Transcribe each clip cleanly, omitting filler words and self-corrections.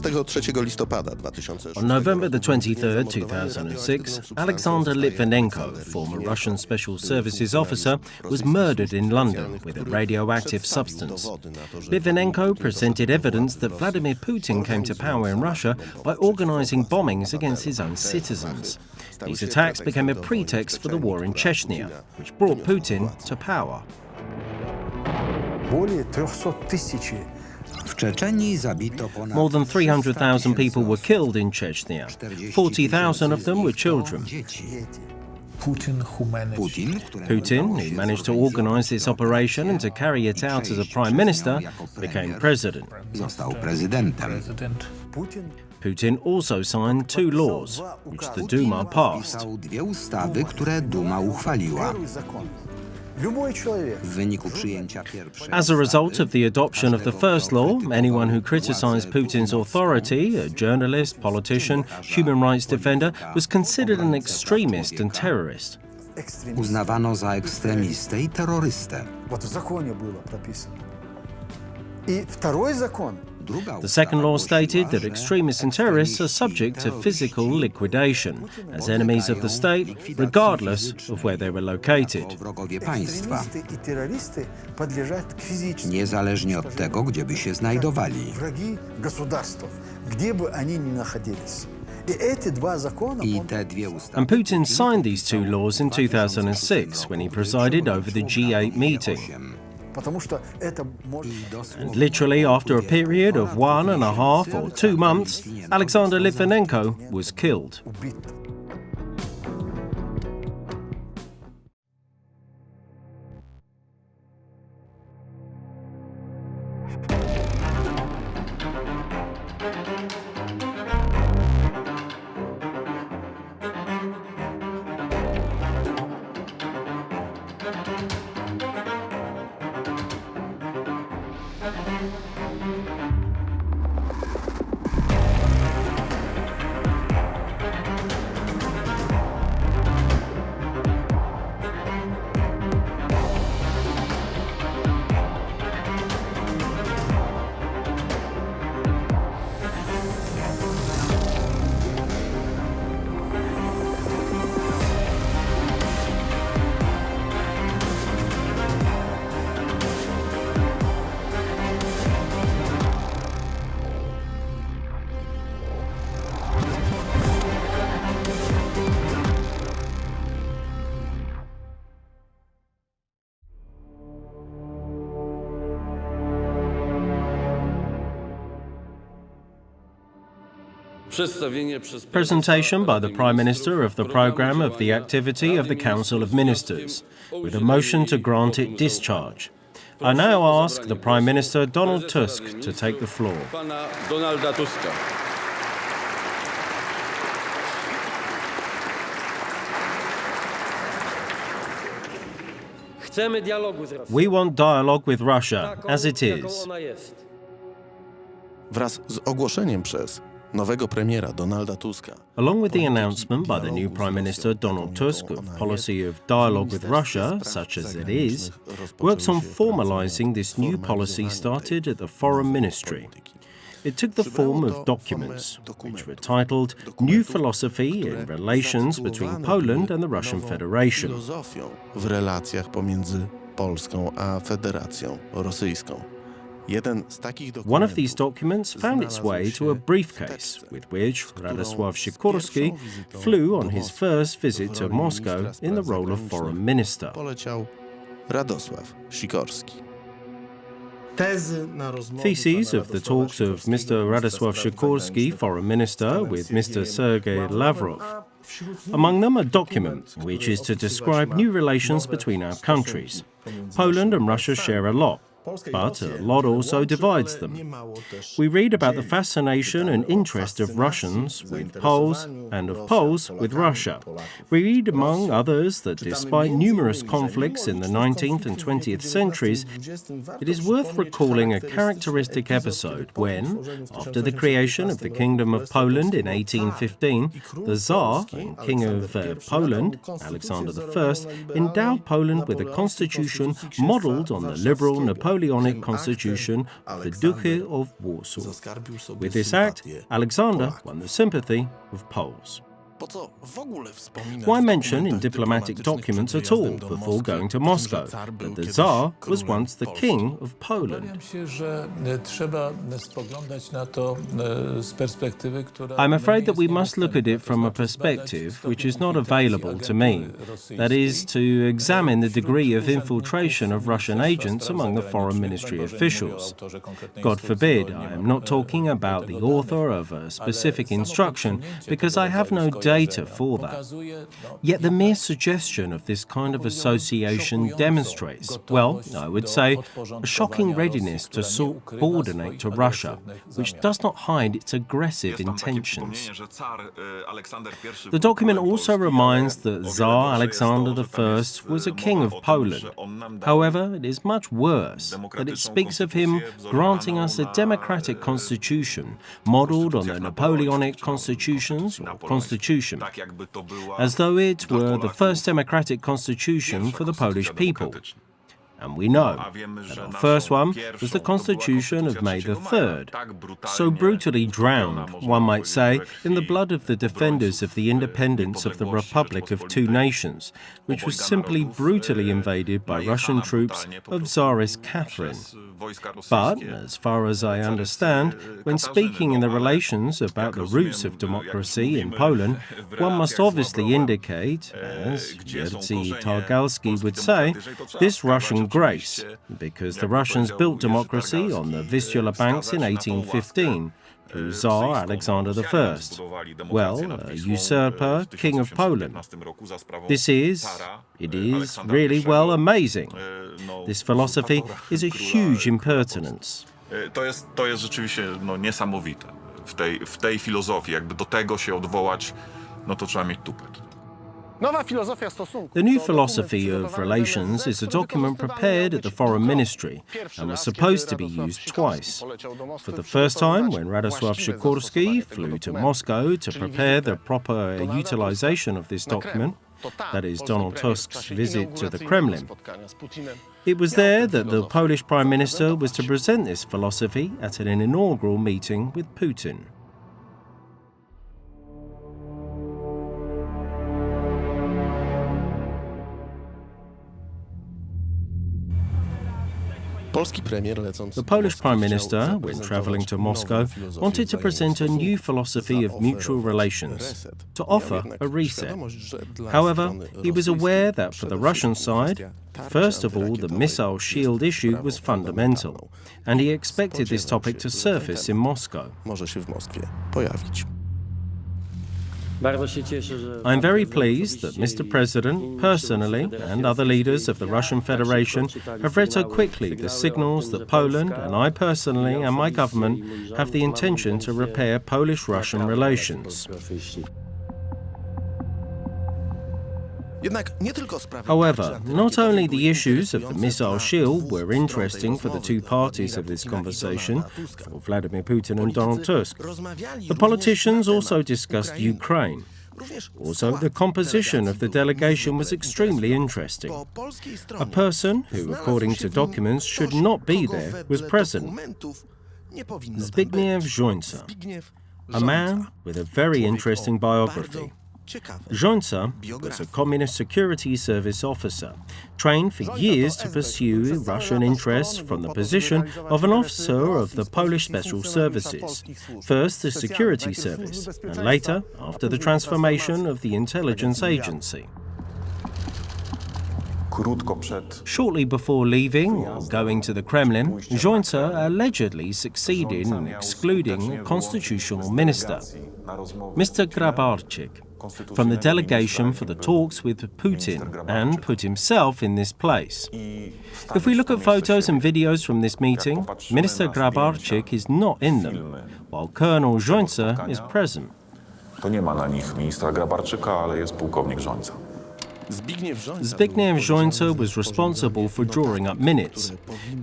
On November the 23rd, 2006, Alexander Litvinenko, former Russian Special Services officer, was murdered in London with a radioactive substance. Litvinenko presented evidence that Vladimir Putin came to power in Russia by organising bombings against his own citizens. These attacks became a pretext for the war in Chechnya, which brought Putin to power. More than 300,000 people were killed in Chechnya. 40,000 of them were children. Putin, who managed to organize this operation and to carry it out as a prime minister, became president. Putin also signed two laws, which the Duma passed. As a result of the adoption of the first law, anyone who criticized Putin's authority, a journalist, politician, human rights defender, was considered an extremist and terrorist. Uznawano za ekstremistę i terrorystę. The second law stated that extremists and terrorists are subject to physical liquidation as enemies of the state, regardless of where they were located. Wrogowie państwa, niezależnie od tego, gdzie by się znajdowali. And Putin signed these two laws in 2006 when he presided over the G8 meeting. And literally after a period of 1.5 or 2 months, Alexander Litvinenko was killed. Presentation by the Prime Minister of the programme of the activity of the Council of Ministers, with a motion to grant it discharge. I now ask the Prime Minister Donald Tusk to take the floor. We want dialogue with Russia, as it is. Wraz z ogłoszeniem przez nowego premiera Donalda Tuska. Along with the announcement by the new Prime Minister Donald Tusk of policy of dialogue with Russia, such as it is, works on formalising this new policy started at the Foreign Ministry. It took the form of documents, which were titled New Philosophy in Relations Between Poland and the Russian Federation. W relacjach pomiędzy Polską a Federacją Rosyjską. One of these documents found its way to a briefcase with which Radosław Sikorski flew on his first visit to Moscow in the role of foreign minister. Radosław Sikorski. Theses of the talks of Mr. Radosław Sikorski, foreign minister, with Mr. Sergei Lavrov. Among them, a document which is to describe new relations between our countries. Poland and Russia share a lot, but a lot also divides them. We read about the fascination and interest of Russians with Poles and of Poles with Russia. We read, among others, that despite numerous conflicts in the 19th and 20th centuries, it is worth recalling a characteristic episode when, after the creation of the Kingdom of Poland in 1815, the Tsar and King of Poland, Alexander I, endowed Poland with a constitution modelled on the liberal Napoleon Napoleonic constitution of the Duchy of Warsaw. With this act, Alexander won the sympathy of Poles. Why mention in diplomatic documents at all before going to Moscow that the Tsar was once the king of Poland? I'm afraid that we must look at it from a perspective which is not available to me. That is, to examine the degree of infiltration of Russian agents among the foreign ministry officials. God forbid, I am not talking about the author of a specific instruction, because I have no data for that. Yet the mere suggestion of this kind of association demonstrates, well, I would say, a shocking readiness to subordinate to Russia, which does not hide its aggressive intentions. The document also reminds that Tsar Alexander I was a king of Poland. However, it is much worse that it speaks of him granting us a democratic constitution modelled on the Napoleonic constitutions or constitution, as though it were the first democratic constitution for the Polish people. And we know that our first one was the Constitution of May III, so brutally drowned, one might say, in the blood of the defenders of the independence of the Republic of Two Nations, which was simply brutally invaded by Russian troops of Tsarist Catherine. But, as far as I understand, when speaking in the relations about the roots of democracy in Poland, one must obviously indicate, as Jerzy Targalski would say, this Russian grace, because the Russians built democracy on the Vistula banks in 1815, through Tsar Alexander I, well, a usurper, king of Poland. It is really, well, amazing. This philosophy is a huge impertinence. To jest rzeczywiście niesamowite. W tej filozofii, jakby do tego się odwołać, no to trzeba mieć tupet. The new philosophy of relations is a document prepared at the Foreign Ministry and was supposed to be used twice. For the first time, when Radosław Sikorski flew to Moscow to prepare the proper utilization of this document, that is, Donald Tusk's visit to the Kremlin. It was there that the Polish Prime Minister was to present this philosophy at an inaugural meeting with Putin. The Polish Prime Minister, when travelling to Moscow, wanted to present a new philosophy of mutual relations, to offer a reset. However, he was aware that for the Russian side, first of all, the missile shield issue was fundamental, and he expected this topic to surface in Moscow. I am very pleased that Mr. President, personally, and other leaders of the Russian Federation have read so quickly the signals that Poland, and I personally, and my government, have the intention to repair Polish-Russian relations. However, not only the issues of the missile shield were interesting for the two parties of this conversation, for Vladimir Putin and Donald Tusk. The politicians also discussed Ukraine. Also, the composition of the delegation was extremely interesting. A person who, according to documents, should not be there was present. Zbigniew Jońca, a man with a very interesting biography. Jońca was a Communist Security Service officer, trained for years to pursue Russian interests from the position of an officer of the Polish Special Services, first the Security Service, and later after the transformation of the intelligence agency. Shortly before leaving or going to the Kremlin, Jońca allegedly succeeded in excluding a constitutional minister, Mr. Grabarczyk, from the delegation for the talks with Putin and put himself in this place. If we look at photos and videos from this meeting, Minister Grabarczyk is not in them, while Colonel Jońca is present. To nie ma na nich ministra Grabarczyka, ale jest pułkownik Jońca. Zbigniew Jońca was responsible for drawing up minutes,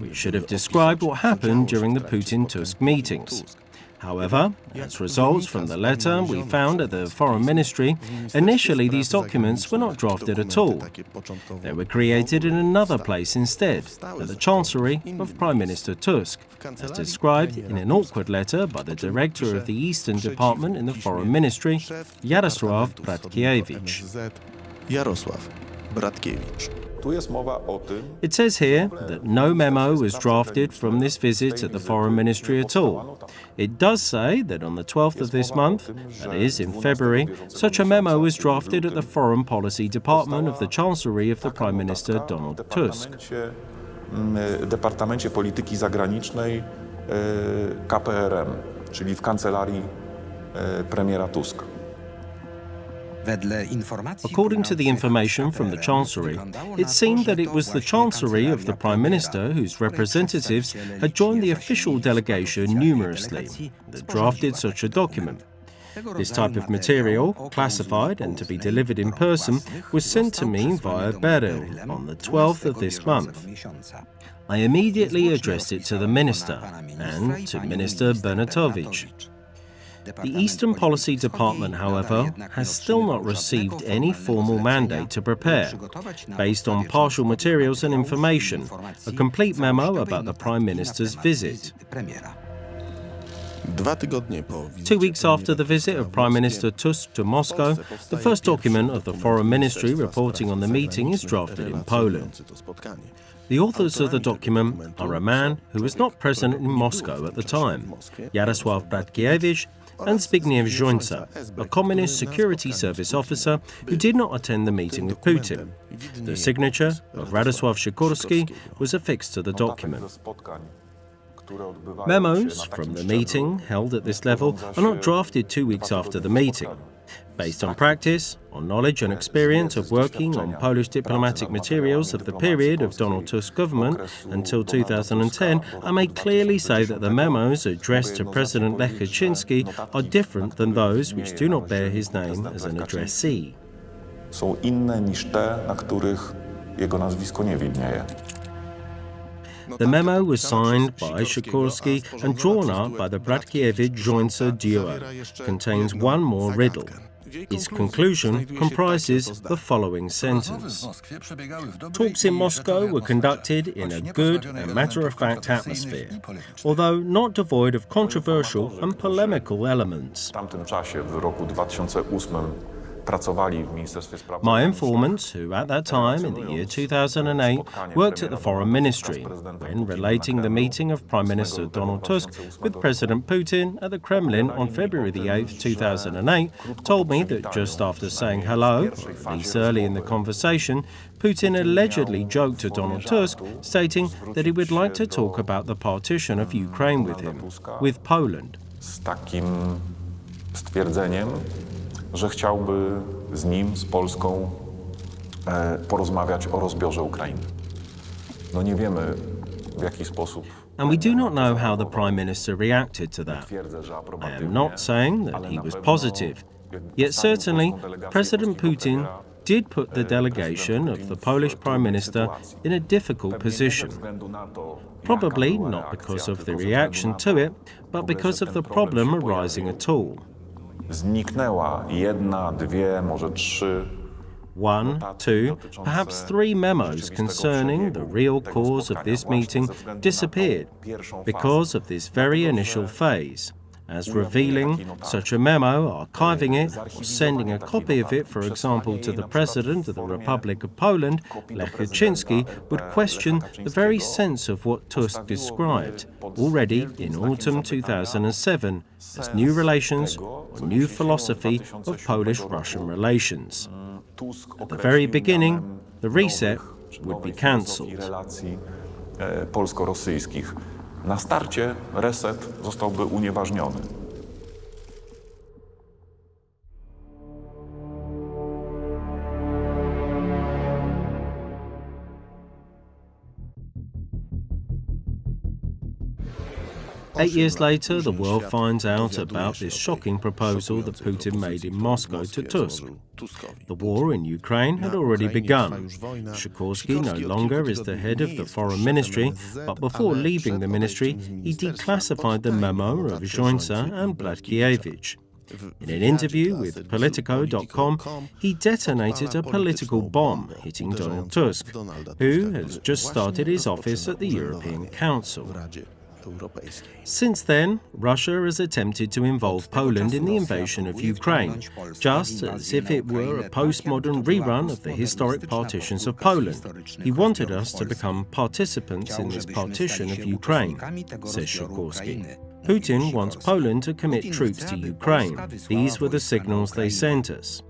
which should have described what happened during the Putin-Tusk meetings. However, as results from the letter we found at the Foreign Ministry, initially these documents were not drafted at all. They were created in another place instead, at the Chancellery of Prime Minister Tusk, as described in an awkward letter by the director of the Eastern Department in the Foreign Ministry, Jarosław Bratkiewicz. Jarosław Bratkiewicz. It says here that no memo was drafted from this visit at the Foreign Ministry at all. It does say that on the 12th of this month, that is, in February, such a memo was drafted at the Foreign Policy Department of the Chancellery of the Prime Minister Donald Tusk. Departamencie Polityki Zagranicznej KPRM, czyli w kancelarii premiera Tuska. According to the information from the Chancellery, it seemed that it was the Chancellery of the Prime Minister whose representatives had joined the official delegation numerously that drafted such a document. This type of material, classified and to be delivered in person, was sent to me via Beryl on the 12th of this month. I immediately addressed it to the Minister and to Minister Bernatowicz. The Eastern Policy Department, however, has still not received any formal mandate to prepare, based on partial materials and information, a complete memo about the Prime Minister's visit. 2 weeks after the visit of Prime Minister Tusk to Moscow, the first document of the Foreign Ministry reporting on the meeting is drafted in Poland. The authors of the document are a man who was not present in Moscow at the time, Jarosław Bratkiewicz, and Zbigniew Żońca, a communist security service officer who did not attend the meeting with Putin. The signature of Radosław Sikorski was affixed to the document. Memos from the meeting held at this level are not drafted 2 weeks after the meeting. Based on practice, on knowledge and experience of working on Polish diplomatic materials of the period of Donald Tusk's government until 2010, I may clearly say that the memos addressed to President Lech Kaczynski are different than those which do not bear his name as an addressee. Są inne niż te, na których jego nazwisko nie widnieje. The memo was signed by Sikorski and drawn up by the Bratkiewicz-Żońca duo. Contains one more riddle. Its conclusion comprises the following sentence. Talks in Moscow were conducted in a good and matter-of-fact atmosphere, although not devoid of controversial and polemical elements. W tamtym czasie, w roku 2008, pracowali w Ministerstwie Spraw My informants, who at that time, in the year 2008, worked at the Foreign Ministry, when relating the meeting of Prime Minister Donald Tusk with President Putin at the Kremlin on February the 8th, 2008, told me that just after saying hello, or at least early in the conversation, Putin allegedly joked to Donald Tusk, stating that he would like to talk about the partition of Ukraine with him, with Poland. z takim stwierdzeniem, że chciałby z nim, z Polską, porozmawiać o rozbiorze Ukrainy. No nie wiemy, w jaki sposób. And we do not know how the Prime Minister reacted to that. I am not saying that he was positive, yet certainly President Putin did put the delegation of the Polish Prime Minister in a difficult position. Probably not because of the reaction to it, but because of the problem arising at all. Zniknęła jedna, dwie, może trzy. 1, 2, perhaps 3 memos concerning the real cause of this meeting disappeared because of this very initial phase, as revealing such a memo, archiving it, or sending a copy of it, for example, to the President of the Republic of Poland, Lech Kaczynski, would question the very sense of what Tusk described already in autumn 2007 as new relations or new philosophy of Polish-Russian relations. At the very beginning, the reset would be cancelled. Relacji polsko-rosyjskich. Na starcie reset zostałby unieważniony. 8 years later, the world finds out about this shocking proposal that Putin made in Moscow to Tusk. The war in Ukraine had already begun. Sikorski no longer is the head of the foreign ministry, but before leaving the ministry, he declassified the memo of Jońca and Bratkiewicz. In an interview with Politico.com, he detonated a political bomb hitting Donald Tusk, who has just started his office at the European Council. Since then, Russia has attempted to involve Poland in the invasion of Ukraine, just as if it were a postmodern rerun of the historic partitions of Poland. He wanted us to become participants in this partition of Ukraine, says Sikorski. Putin wants Poland to commit troops to Ukraine. These were the signals they sent us.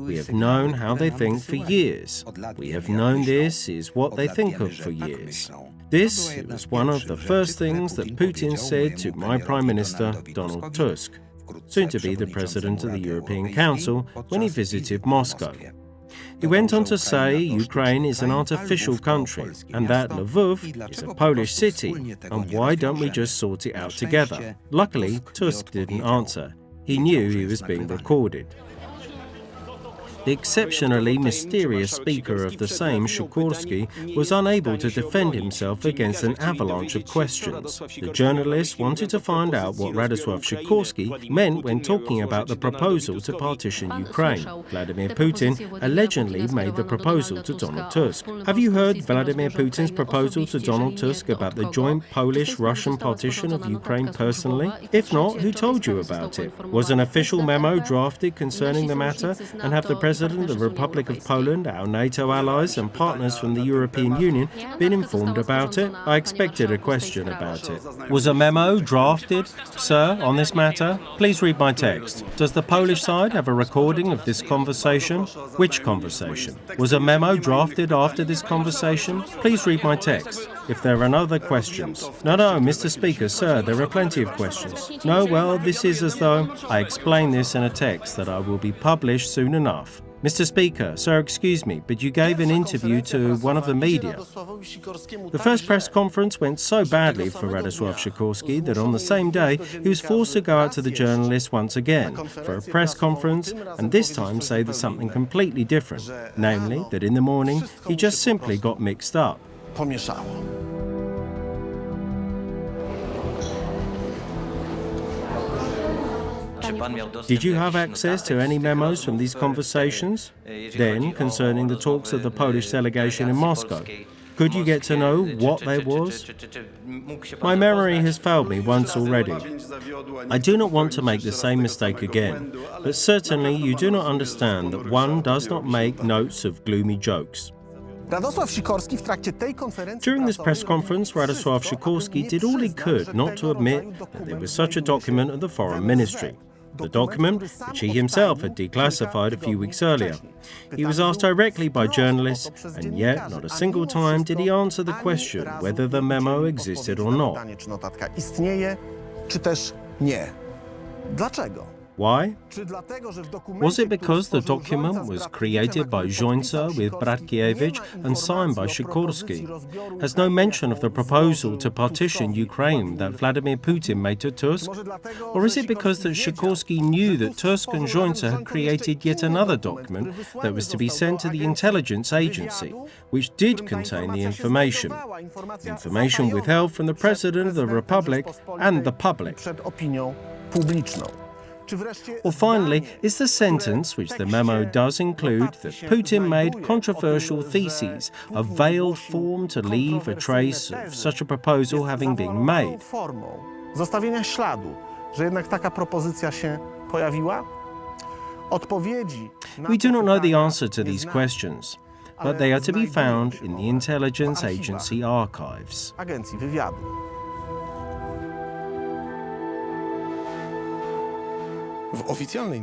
We have known how they think for years. We have known this is what they think of for years. This was one of the first things that Putin said to my Prime Minister, Donald Tusk, soon to be the President of the European Council, when he visited Moscow. He went on to say Ukraine is an artificial country and that Lvov is a Polish city, and why don't we just sort it out together? Luckily, Tusk didn't answer. He knew he was being recorded. The exceptionally mysterious speaker of the same, Sikorski, was unable to defend himself against an avalanche of questions. The journalist wanted to find out what Radosław Sikorski meant when talking about the proposal to partition Ukraine. Vladimir Putin allegedly made the proposal to Donald Tusk. Have you heard Vladimir Putin's proposal to Donald Tusk about the joint Polish-Russian partition of Ukraine personally? If not, who told you about it? Was an official memo drafted concerning the matter, and have the President of the Republic of Poland, our NATO allies and partners from the European Union been informed about it? I expected a question about it. Was a memo drafted, sir, on this matter? Please read my text. Does the Polish side have a recording of this conversation? Which conversation? Was a memo drafted after this conversation? Please read my text. If there are no other questions. No, Mr. Speaker, sir, there are plenty of questions. No, well, this is as though I explain this in a text that I will be published soon enough. Mr. Speaker, sir, excuse me, but you gave an interview to one of the media. The first press conference went so badly for Radosław Sikorski that on the same day he was forced to go out to the journalists once again for a press conference and this time say that something completely different, namely that in the morning he just simply got mixed up. Did you have access to any memos from these conversations? Then, concerning the talks of the Polish delegation in Moscow, could you get to know what there was? My memory has failed me once already. I do not want to make the same mistake again, but certainly you do not understand that one does not make notes of gloomy jokes. During this press conference, Radosław Sikorski did all he could not to admit that there was such a document at the Foreign Ministry. The document, which he himself had declassified a few weeks earlier. He was asked directly by journalists, and yet not a single time did he answer the question whether the memo existed or not. Why? Was it because the document was created by Jońca with Bratkiewicz and signed by Sikorski? Has no mention of the proposal to partition Ukraine that Vladimir Putin made to Tusk? Or is it because that Sikorski knew that Tusk and Jońca had created yet another document that was to be sent to the intelligence agency, which did contain the information withheld from the President of the Republic and the public? Or finally, is the sentence, which the memo does include, that Putin made controversial theses a veiled form to leave a trace of such a proposal having been made? We do not know the answer to these questions, but they are to be found in the intelligence agency archives.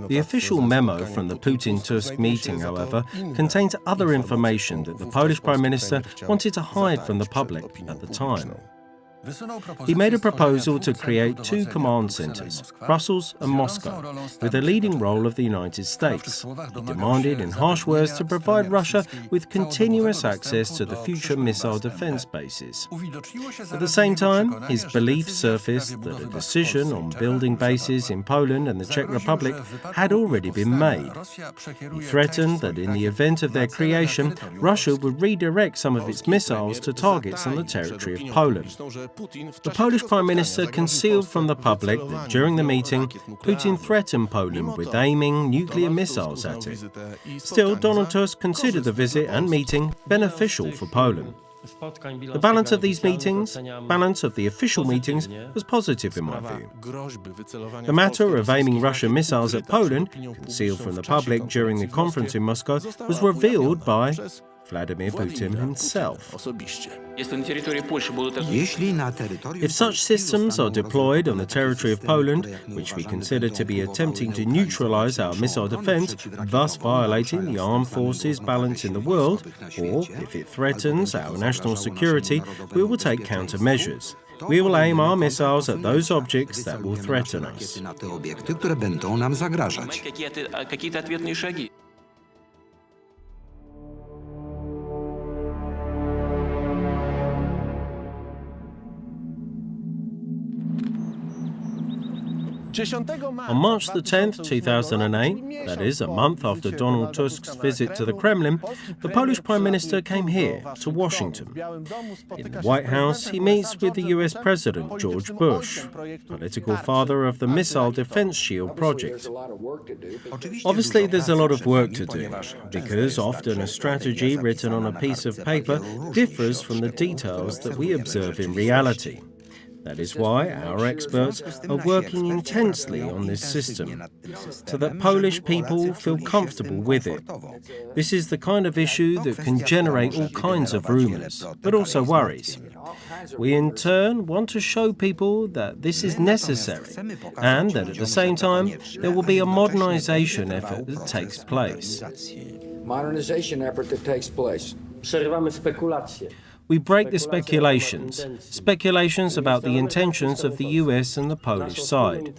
The official memo from the Putin-Tusk meeting, however, contains other information that the Polish Prime Minister wanted to hide from the public at the time. He made a proposal to create two command centers, Brussels and Moscow, with a leading role of the United States. He demanded in harsh words to provide Russia with continuous access to the future missile defense bases. At the same time, his belief surfaced that a decision on building bases in Poland and the Czech Republic had already been made. He threatened that in the event of their creation, Russia would redirect some of its missiles to targets on the territory of Poland. The Polish Prime Minister concealed from the public that during the meeting, Putin threatened Poland with aiming nuclear missiles at it. Still, Donald Tusk considered the visit and meeting beneficial for Poland. The balance of these meetings, balance of the official meetings, was positive in my view. The matter of aiming Russian missiles at Poland, concealed from the public during the conference in Moscow, was revealed by Vladimir Putin himself. If such systems are deployed on the territory of Poland, which we consider to be attempting to neutralize our missile defense, thus violating the armed forces balance in the world, or if it threatens our national security, we will take countermeasures. We will aim our missiles at those objects that will threaten us. On March the 10th, 2008, that is, a month after Donald Tusk's visit to the Kremlin, the Polish Prime Minister came here, to Washington. In the White House, he meets with the US President, George Bush, political father of the Missile Defense Shield project. Obviously, there's a lot of work to do, because often a strategy written on a piece of paper differs from the details that we observe in reality. That is why our experts are working intensely on this system, so that Polish people feel comfortable with it. This is the kind of issue that can generate all kinds of rumours, but also worries. We in turn want to show people that this is necessary, and that at the same time there will be a modernisation effort that takes place. We break the speculations about the intentions of the US and the Polish side.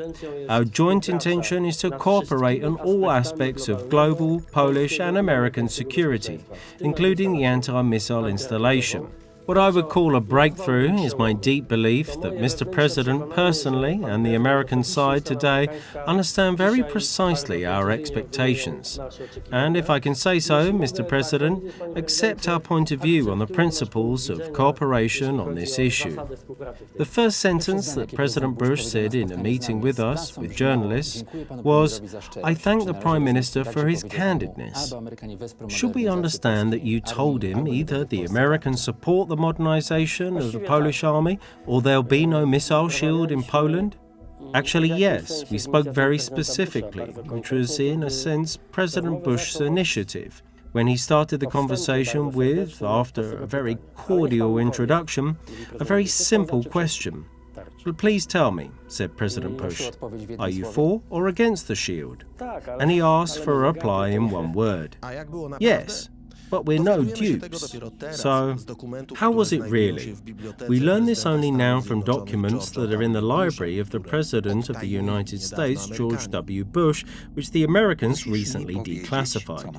Our joint intention is to cooperate on all aspects of global, Polish and American security, including the anti-missile installation. What I would call a breakthrough is my deep belief that Mr. President personally and the American side today understand very precisely our expectations. And if I can say so, Mr. President, accept our point of view on the principles of cooperation on this issue. The first sentence that President Bush said in a meeting with us, with journalists, was, "I thank the Prime Minister for his candidness." Should we understand that you told him either the Americans support the modernization of the Polish army, or there'll be no missile shield in Poland? Actually, yes, we spoke very specifically, which was, in a sense, President Bush's initiative. When he started the conversation with, after a very cordial introduction, a very simple question. "Well, please tell me," said President Bush, "are you for or against the shield?" And he asked for a reply in one word. Yes. But we're no dupes. So, how was it really? We learn this only now from documents that are in the library of the President of the United States, George W. Bush, which the Americans recently declassified.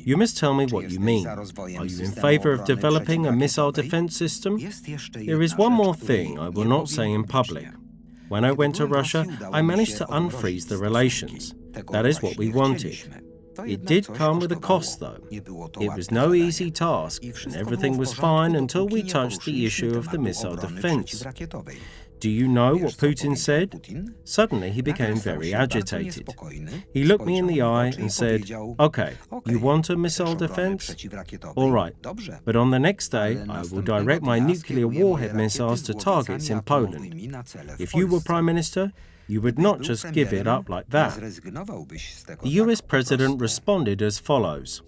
You must tell me what you mean. Are you in favor of developing a missile defense system? There is one more thing I will not say in public. When I went to Russia, I managed to unfreeze the relations. That is what we wanted. It did come with a cost, though. It was no easy task, and everything was fine until we touched the issue of the missile defense. Do you know what Putin said? Suddenly he became very agitated. He looked me in the eye and said, "Okay, you want a missile defense? All right, but on the next day I will direct my nuclear warhead missiles to targets in Poland. If you were Prime Minister, you would not just give it up like that." The US President responded as follows.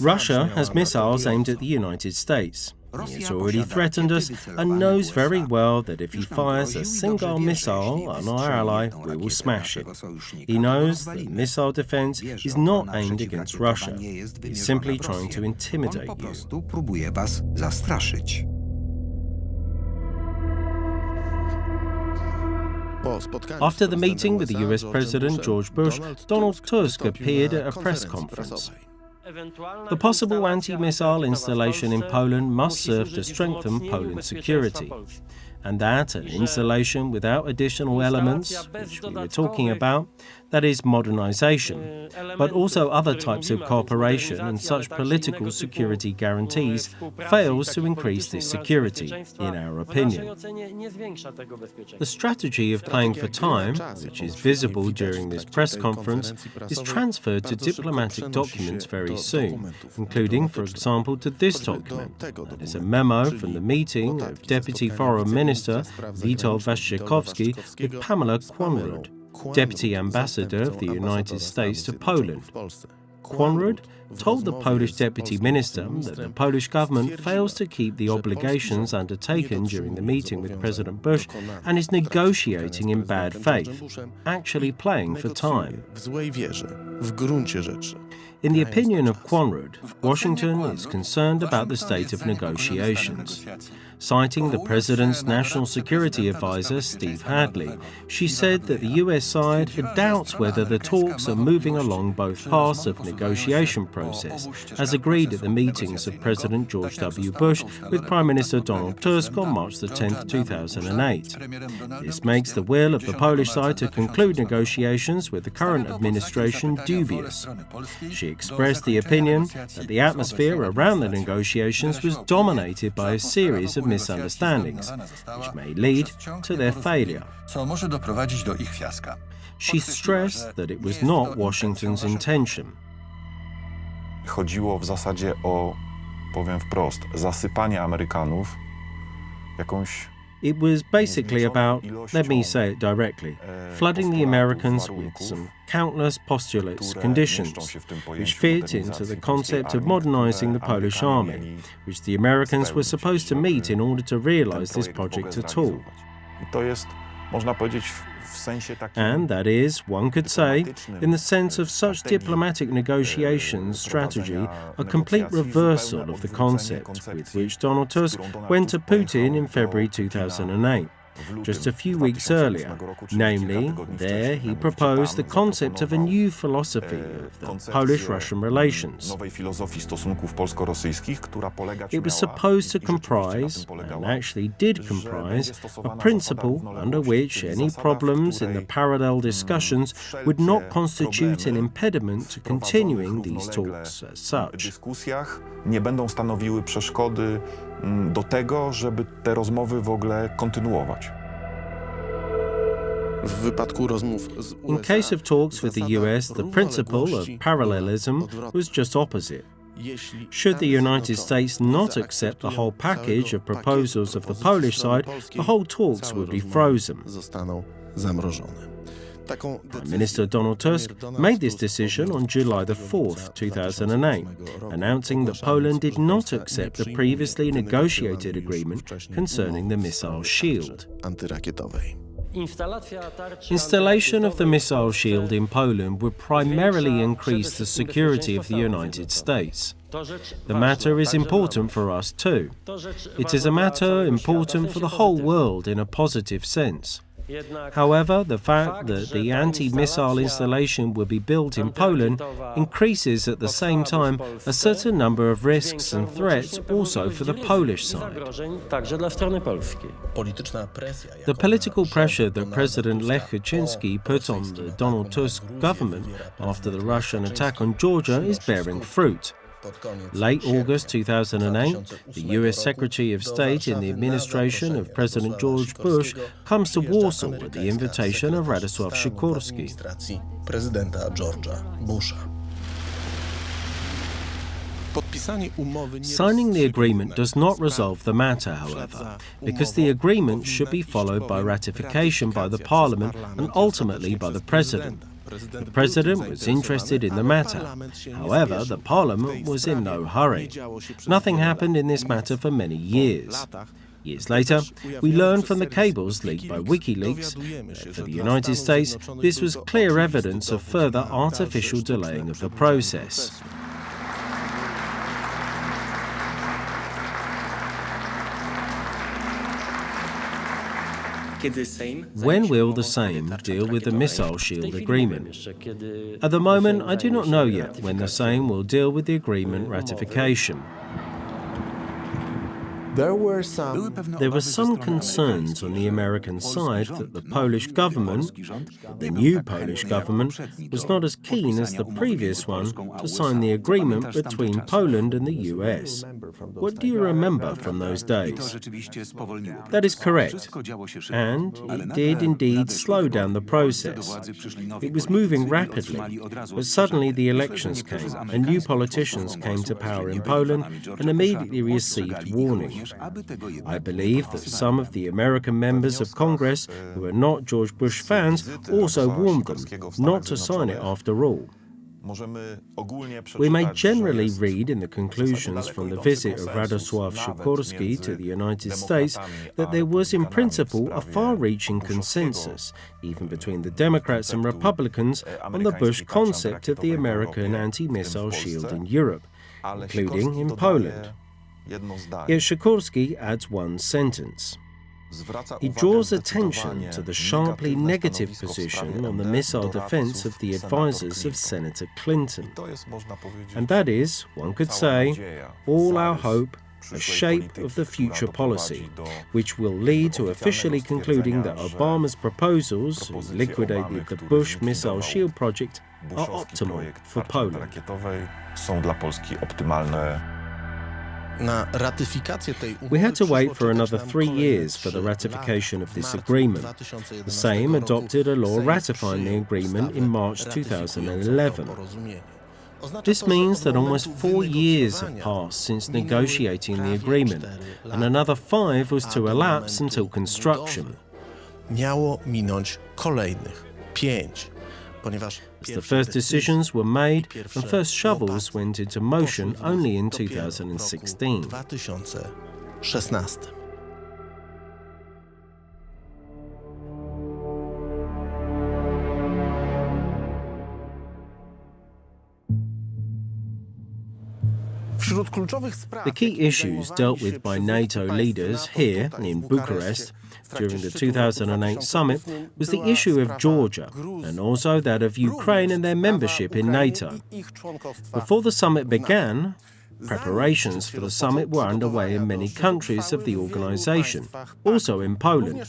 Russia has missiles aimed at the United States. He has already threatened us and knows very well that if he fires a single missile on our ally, we will smash it. He knows that missile defense is not aimed against Russia. He's simply trying to intimidate you. After the meeting with the US President George Bush, Donald Tusk appeared at a press conference. The possible anti-missile installation in Poland must serve to strengthen Poland's security, and that an installation without additional elements, which we were talking about, that is modernization, but also other types of cooperation and such political security guarantees, fails to increase this security, in our opinion. The strategy of playing for time, which is visible during this press conference, is transferred to diplomatic documents very soon, including, for example, to this document. That is a memo from the meeting of Deputy Foreign Minister Witold Waszczykowski with Pamela Konrad, Deputy Ambassador of the United States to Poland. Konrad told the Polish Deputy Minister that the Polish government fails to keep the obligations undertaken during the meeting with President Bush and is negotiating in bad faith, actually playing for time. In the opinion of Konrad, Washington is concerned about the state of negotiations. Citing the President's National Security Advisor, Steve Hadley, she said that the US side had doubts whether the talks are moving along both paths of negotiation process, as agreed at the meetings of President George W. Bush with Prime Minister Donald Tusk on March 10, 2008. This makes the will of the Polish side to conclude negotiations with the current administration dubious. She expressed the opinion that the atmosphere around the negotiations was dominated by a series of misunderstandings, which may lead to their failure. She stressed that it was not Washington's intention. Chodziło w zasadzie o, powiem wprost, zasypanie Amerykanów jakąś It was basically about, let me say it directly, flooding the Americans with some countless postulates, conditions, which fit into the concept of modernizing the Polish army, which the Americans were supposed to meet in order to realize this project at all. And that is, one could say, in the sense of such diplomatic negotiations strategy, a complete reversal of the concept with which Donald Tusk went to Putin in February 2008. Just a few weeks earlier, namely, there he proposed the concept of a new philosophy of the Polish-Russian relations. It was supposed to comprise, and actually did comprise, a principle under which any problems in the parallel discussions would not constitute an impediment to continuing these talks as such. Nie będą stanowiły przeszkody do tego, żeby te rozmowy w ogóle kontynuować. In case of talks with the US, the principle of parallelism was just opposite. Should the United States not accept the whole package of proposals of the Polish side, the whole talks would be frozen. Prime Minister Donald Tusk made this decision on July 4th, 2008, announcing that Poland did not accept the previously negotiated agreement concerning the missile shield. Installation of the missile shield in Poland would primarily increase the security of the United States. The matter is important for us too. It is a matter important for the whole world in a positive sense. However, the fact that the anti-missile installation will be built in Poland increases at the same time a certain number of risks and threats also for the Polish side. The political pressure that President Lech Kaczynski put on the Donald Tusk government after the Russian attack on Georgia is bearing fruit. Late August 2008, the US Secretary of State in the administration of President George Bush comes to Warsaw at the invitation of Radosław Sikorski. Signing the agreement does not resolve the matter, however, because the agreement should be followed by ratification by the Parliament and ultimately by the President. The President was interested in the matter. However, the Parliament was in no hurry. Nothing happened in this matter for many years. Years later, we learned from the cables leaked by WikiLeaks that for the United States, this was clear evidence of further artificial delaying of the process. When will the Sejm deal with the Missile Shield Agreement? At the moment, I do not know yet when the Sejm will deal with the agreement ratification. There were some concerns on the American side that the Polish government, the new Polish government, was not as keen as the previous one to sign the agreement between Poland and the US. What do you remember from those days? That is correct. And it did indeed slow down the process. It was moving rapidly, but suddenly the elections came and new politicians came to power in Poland and immediately received warning. I believe that some of the American members of Congress who are not George Bush fans also warned them not to sign it after all. We may generally read in the conclusions from the visit of Radosław Sikorski to the United States that there was in principle a far-reaching consensus, even between the Democrats and Republicans, on the Bush concept of the American anti-missile shield in Europe, including in Poland. Yet Sikorski adds one sentence. He draws attention to the sharply negative position on the missile defense of the advisors of Senator Clinton. And that is, one could say, all our hope, a shape of the future policy, which will lead to officially concluding that Obama's proposals to liquidate the Bush missile shield project are optimal for Poland. We had to wait for another 3 years for the ratification of this agreement. The Sejm adopted a law ratifying the agreement in March 2011. This means that almost 4 years have passed since negotiating the agreement, and another 5 was to elapse until construction. As the first decisions were made and first shovels went into motion only in 2016. The key issues dealt with by NATO leaders here in Bucharest during the 2008 summit was the issue of Georgia and also that of Ukraine and their membership in NATO. Before the summit began, preparations for the summit were underway in many countries of the organization, also in Poland.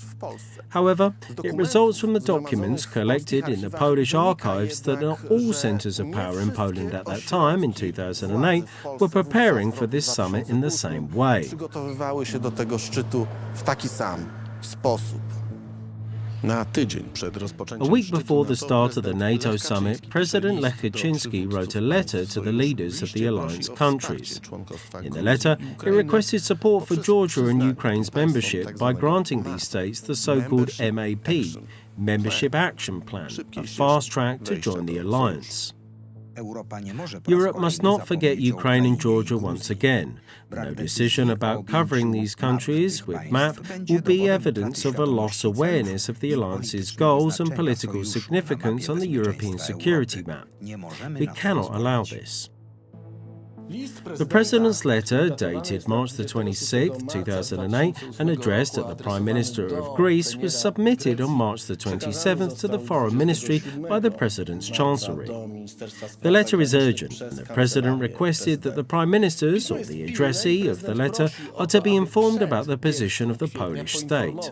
However, it results from the documents collected in the Polish archives that not all centers of power in Poland at that time, in 2008, were preparing for this summit in the same way. A week before the start of the NATO summit, President Lech Kaczynski wrote a letter to the leaders of the alliance countries. In the letter, he requested support for Georgia and Ukraine's membership by granting these states the so-called MAP, Membership Action Plan, a fast track to join the alliance. Europe must not forget Ukraine and Georgia once again. No decision about covering these countries with MAP will be evidence of a lost awareness of the alliance's goals and political significance on the European security map. We cannot allow this. The President's letter, dated March 26, 2008, and addressed at the Prime Minister of Greece, was submitted on March 27 to the Foreign Ministry by the President's Chancellery. The letter is urgent, and the President requested that the Prime Ministers, or the addressee of the letter, are to be informed about the position of the Polish state.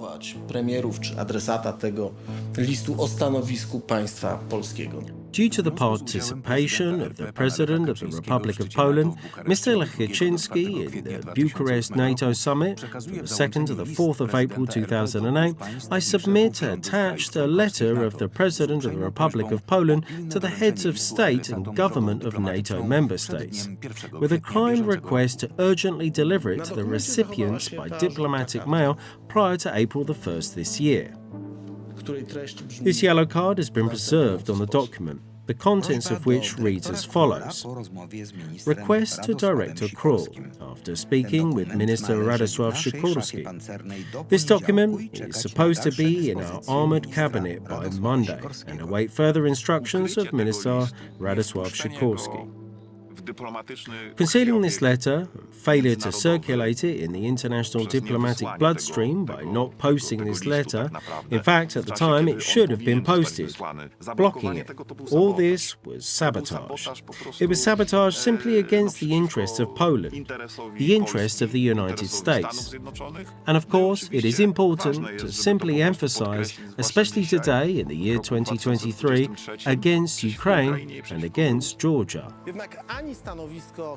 Due to the participation of the President of the Republic of Poland, Mr. Lech Kaczynski, in the Bucharest NATO summit from the 2nd to the 4th of April 2008, I submit attached a letter of the President of the Republic of Poland to the heads of state and government of NATO member states, with a kind request to urgently deliver it to the recipients by diplomatic mail prior to April the 1st this year. This yellow card has been preserved on the document, the contents of which reads as follows. Request to Director Król, after speaking with Minister Radosław Sikorski. This document is supposed to be in our armoured cabinet by Monday and await further instructions of Minister Radosław Sikorski. Concealing this letter, failure to circulate it in the international diplomatic bloodstream by not posting this letter, in fact, at the time it should have been posted, blocking it. All this was sabotage. It was sabotage simply against the interests of Poland, the interests of the United States. And of course, it is important to simply emphasize, especially today in the year 2023, against Ukraine and against Georgia.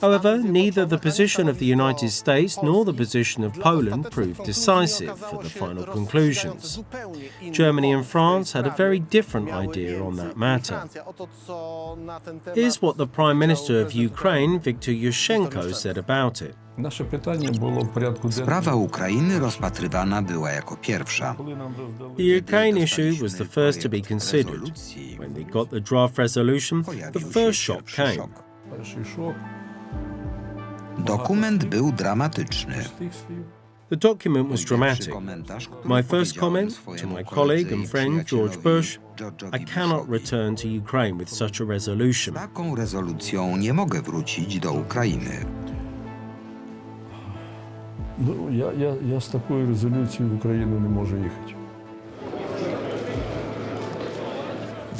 However, neither the position of the United States nor the position of Poland proved decisive for the final conclusions. Germany and France had a very different idea on that matter. Here's what the Prime Minister of Ukraine, Viktor Yushchenko, said about it. Sprawa Ukrainy rozpatrywana była jako pierwsza. The Ukraine issue was the first to be considered. When we got the draft resolution, the first shock came. Dokument był dramatyczny. The document was dramatic. My first comment to my colleague and friend George Bush, I cannot return to Ukraine with such a resolution. Z taką rezolucją nie mogę wrócić do Ukrainy. Я з такою резолюцією в Україну не можу їхати.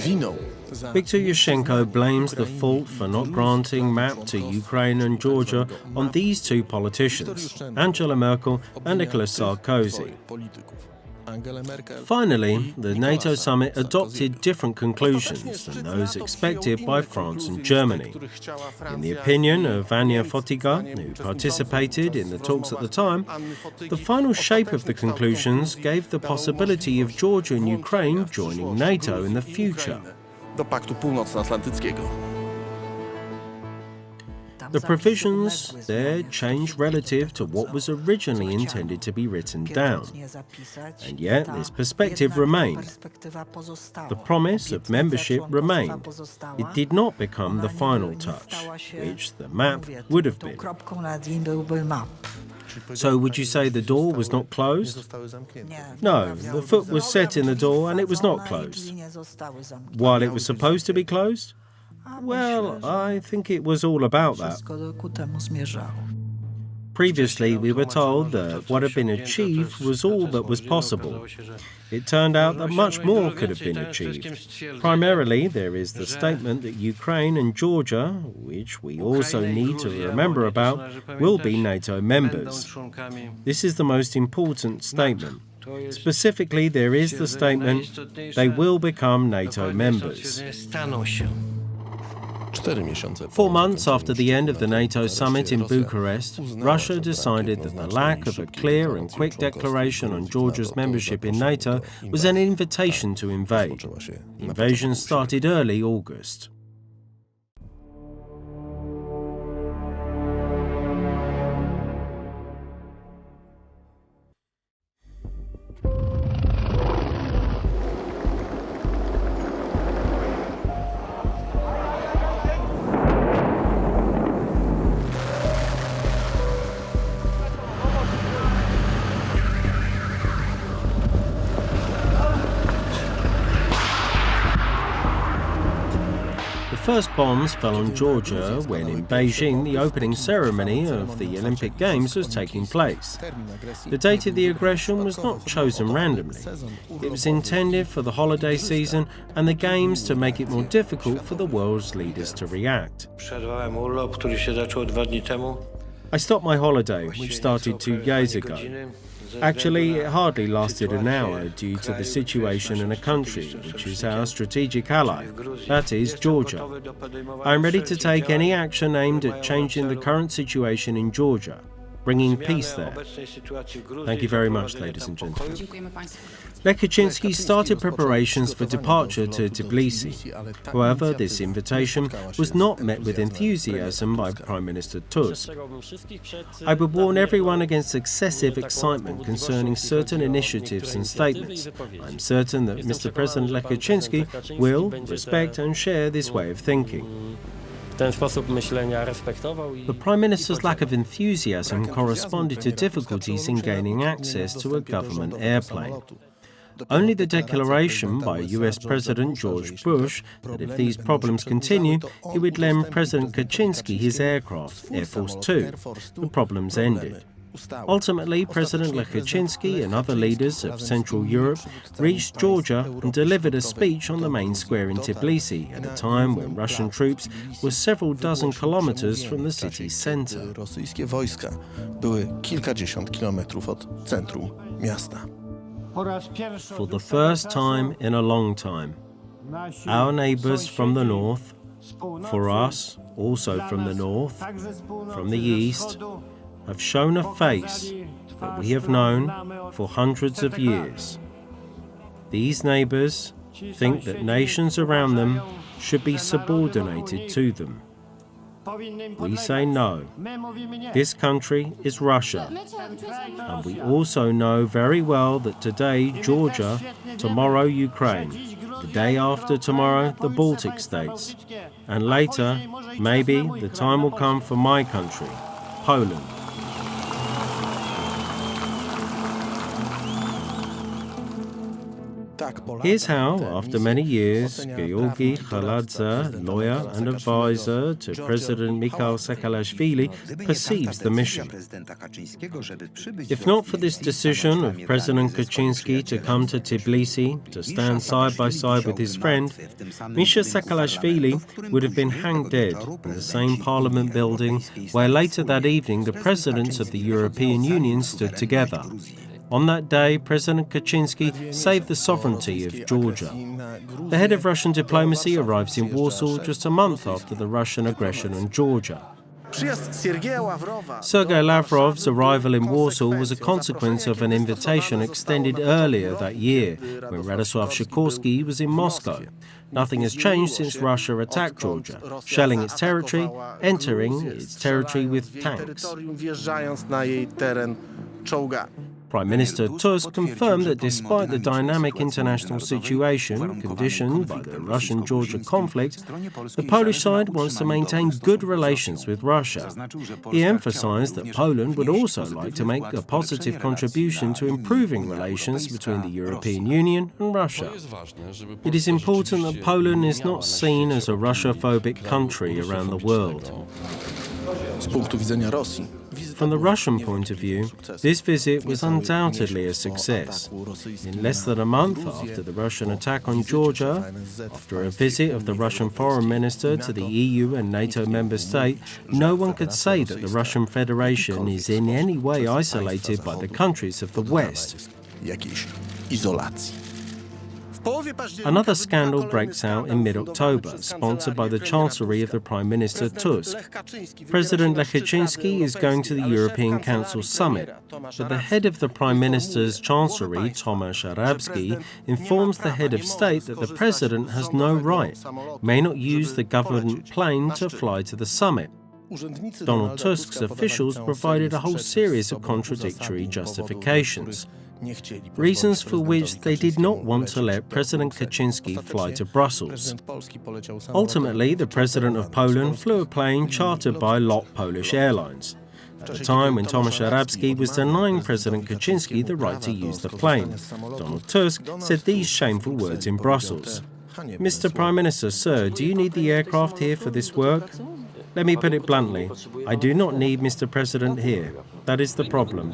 Winą za Viktor Yushchenko blames the fault for not granting MAP to Ukraine and Georgia on these two politicians, Angela Merkel and Nicolas Sarkozy. Finally, the NATO summit adopted different conclusions than those expected by France and Germany. In the opinion of Ania Fotyga, who participated in the talks at the time, the final shape of the conclusions gave the possibility of Georgia and Ukraine joining NATO in the future. do Paktu Północnoatlantyckiego. The provisions there changed relative to what was originally intended to be written down. And yet this perspective remained. The promise of membership remained. It did not become the final touch, which the map would have been. So would you say the door was not closed? No, the foot was set in the door and it was not closed. While it was supposed to be closed? Well, I think it was all about that. Previously, we were told that what had been achieved was all that was possible. It turned out that much more could have been achieved. Primarily, there is the statement that Ukraine and Georgia, which we also need to remember about, will be NATO members. This is the most important statement. Specifically, there is the statement, they will become NATO members. 4 months after the end of the NATO summit in Bucharest, Russia decided that the lack of a clear and quick declaration on Georgia's membership in NATO was an invitation to invade. The invasion started early August. The first bombs fell on Georgia when in Beijing the opening ceremony of the Olympic Games was taking place. The date of the aggression was not chosen randomly. It was intended for the holiday season and the Games to make it more difficult for the world's leaders to react. I stopped my holiday, which started 2 days ago. Actually, it hardly lasted an hour due to the situation in a country which is our strategic ally, that is, Georgia. I am ready to take any action aimed at changing the current situation in Georgia, bringing peace there. Thank you very much, ladies and gentlemen. Lech Kaczynski started preparations for departure to Tbilisi. However, this invitation was not met with enthusiasm by Prime Minister Tusk. I would warn everyone against excessive excitement concerning certain initiatives and statements. I am certain that Mr. President Lech Kaczynski will respect and share this way of thinking. The Prime Minister's lack of enthusiasm corresponded to difficulties in gaining access to a government airplane. Only the declaration by US President George Bush that if these problems continue, he would lend President Kaczynski his aircraft, Air Force Two. The problems ended. Ultimately, President Lech Kaczynski and other leaders of Central Europe reached Georgia and delivered a speech on the main square in Tbilisi at a time when Russian troops were several dozen kilometers from the city's center. Rosyjskie wojska były kilkadziesiąt kilometrów od centrum miasta. For the first time in a long time, our neighbors from the north, for us, also from the north, from the east, have shown a face that we have known for hundreds of years. These neighbors think that nations around them should be subordinated to them. We say no. This country is Russia. And we also know very well that today Georgia, tomorrow Ukraine, the day after tomorrow the Baltic states, and later, maybe the time will come for my country, Poland. Here's how, after many years, Georgi Chaladze, lawyer and advisor to President Michał Saakaszwili, perceives the mission. If not for this decision of President Kaczynski to come to Tbilisi to stand side by side with his friend, Michał Saakaszwili would have been hanged dead in the same parliament building where later that evening the presidents of the European Union stood together. On that day, President Kaczynski saved the sovereignty of Georgia. The head of Russian diplomacy arrives in Warsaw just a month after the Russian aggression on Georgia. Sergei Lavrov's arrival in Warsaw was a consequence of an invitation extended earlier that year, when Radosław Sikorski was in Moscow. Nothing has changed since Russia attacked Georgia, shelling its territory, entering its territory with tanks. Prime Minister Tusk confirmed that despite the dynamic international situation conditioned by the Russian-Georgia conflict, the Polish side wants to maintain good relations with Russia. He emphasized that Poland would also like to make a positive contribution to improving relations between the European Union and Russia. It is important that Poland is not seen as a Russia-phobic country around the world. Z punktu widzenia Rosji, From the Russian point of view, this visit was undoubtedly a success. In less than a month after the Russian attack on Georgia, after a visit of the Russian foreign minister to the EU and NATO member state, no one could say that the Russian Federation is in any way isolated by the countries of the West. jakiejś izolacji. Another scandal breaks out in mid-October, sponsored by the Chancellery of the Prime Minister Tusk. President Lech Kaczynski is going to the European Council summit, but the head of the Prime Minister's Chancellery, Tomasz Arabski, informs the head of state that the president has no right, may not use the government plane to fly to the summit. Donald Tusk's officials provided a whole series of contradictory justifications, reasons for which they did not want to let President Kaczynski fly to Brussels. Ultimately, the President of Poland flew a plane chartered by LOT Polish Airlines, at a time when Tomasz Arabski was denying President Kaczynski the right to use the plane. Donald Tusk said these shameful words in Brussels. "Mr. Prime Minister, sir, do you need the aircraft here for this work? Let me put it bluntly, I do not need Mr. President here. That is the problem.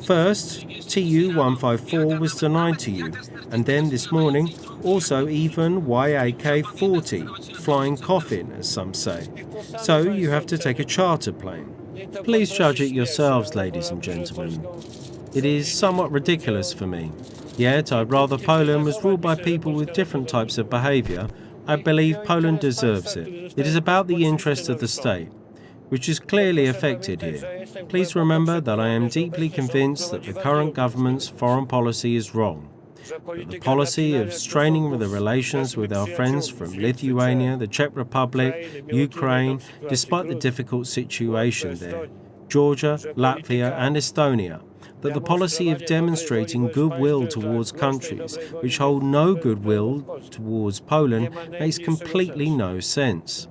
First, Tu-154 was denied to you, and then this morning, also even YAK-40, flying coffin, as some say. So you have to take a charter plane. Please judge it yourselves, ladies and gentlemen. It is somewhat ridiculous for me. Yet I'd rather Poland was ruled by people with different types of behaviour. I believe Poland deserves it. It is about the interest of the state, which is clearly affected here. Please remember that I am deeply convinced that the current government's foreign policy is wrong. That the policy of straining the relations with our friends from Lithuania, the Czech Republic, Ukraine, despite the difficult situation there, Georgia, Latvia and Estonia, that the policy of demonstrating goodwill towards countries which hold no goodwill towards Poland makes completely no sense.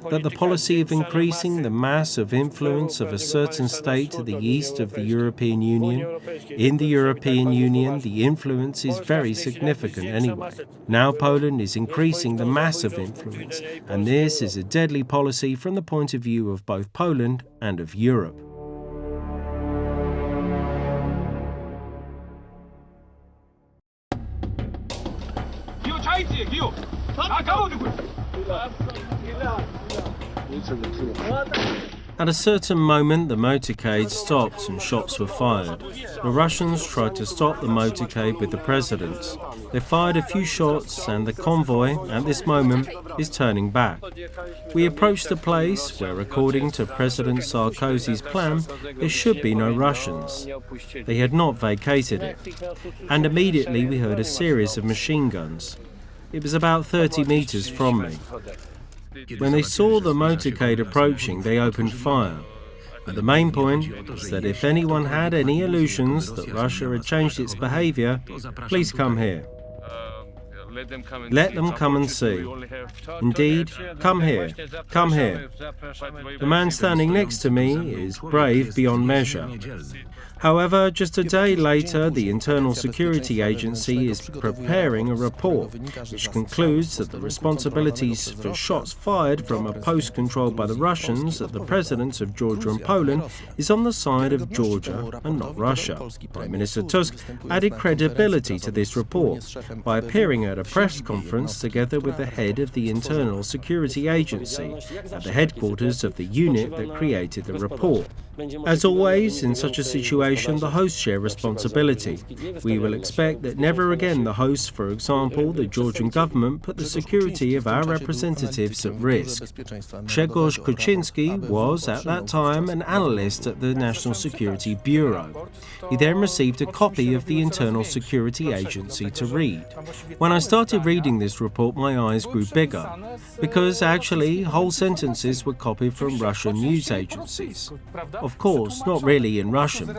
that the policy of increasing the mass of influence of a certain state to the east of the European Union, in the European Union, the influence is very significant anyway. Now Poland is increasing the mass of influence, and this is a deadly policy from the point of view of both Poland and of Europe. At a certain moment, the motorcade stopped and shots were fired. The Russians tried to stop the motorcade with the president. They fired a few shots and the convoy, at this moment, is turning back. We approached the place where, according to President Sarkozy's plan, there should be no Russians. They had not vacated it. And immediately we heard a series of machine guns. It was about 30 meters from me. When they saw the motorcade approaching, they opened fire. But the main point was that if anyone had any illusions that Russia had changed its behavior, please come here. Let them come and see. Indeed, come here, come here. The man standing next to me is brave beyond measure. However, just a day later, the Internal Security Agency is preparing a report which concludes that the responsibilities for shots fired from a post controlled by the Russians at the presidents of Georgia and Poland is on the side of Georgia and not Russia. Prime Minister Tusk added credibility to this report by appearing at a press conference together with the head of the Internal Security Agency at the headquarters of the unit that created the report. As always, in such a situation, the hosts share responsibility. We will expect that never again the hosts, for example, the Georgian government, put the security of our representatives at risk. Grzegorz Kuczynski was, at that time, an analyst at the National Security Bureau. He then received a copy of the Internal Security Agency to read. When I started reading this report, my eyes grew bigger, because actually whole sentences were copied from Russian news agencies. Of course, not really in Russian.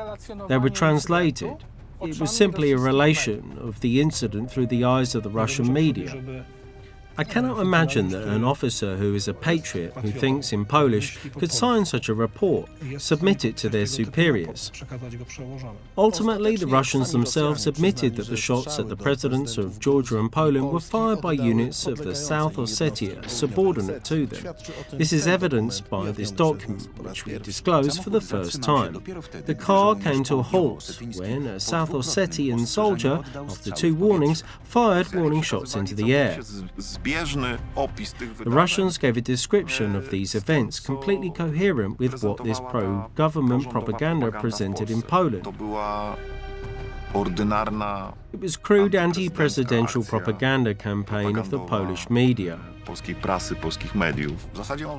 They were translated. It was simply a relation of the incident through the eyes of the Russian media. I cannot imagine that an officer who is a patriot, who thinks in Polish, could sign such a report, submit it to their superiors. Ultimately, the Russians themselves admitted that the shots at the presidents of Georgia and Poland were fired by units of the South Ossetia, subordinate to them. This is evidenced by this document, which we disclosed for the first time. The car came to a halt when a South Ossetian soldier, after 2 warnings, fired warning shots into the air. The Russians gave a description of these events completely coherent with what this pro-government propaganda presented in Poland. It was crude anti-presidential propaganda campaign of the Polish media.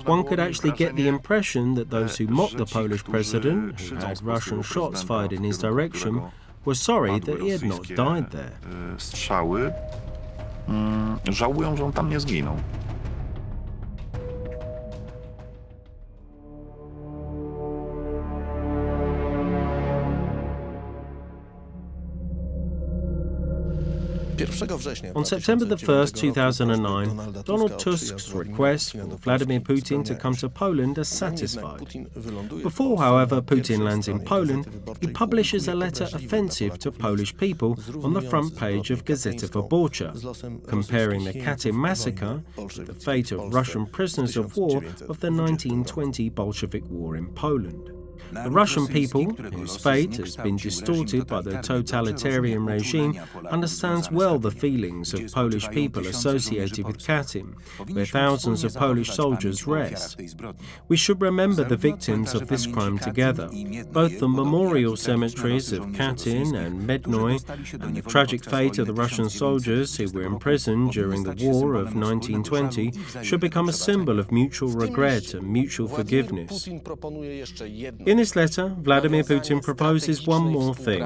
One could actually get the impression that those who mocked the Polish president, who had Russian shots fired in his direction, were sorry that he had not died there. Żałują, że on tam nie zginął. On September 1st, 2009, Donald Tusk's request for Vladimir Putin to come to Poland is satisfied. Before, however, Putin lands in Poland, he publishes a letter offensive to Polish people on the front page of Gazeta Wyborcza, comparing the Katyn massacre to the fate of Russian prisoners of war of the 1920 Bolshevik War in Poland. The Russian people, whose fate has been distorted by the totalitarian regime, understands well the feelings of Polish people associated with Katyn, where thousands of Polish soldiers rest. We should remember the victims of this crime together, both the memorial cemeteries of Katyn and Mednoy and the tragic fate of the Russian soldiers who were imprisoned during the war of 1920 should become a symbol of mutual regret and mutual forgiveness. In this letter, Vladimir Putin proposes one more thing: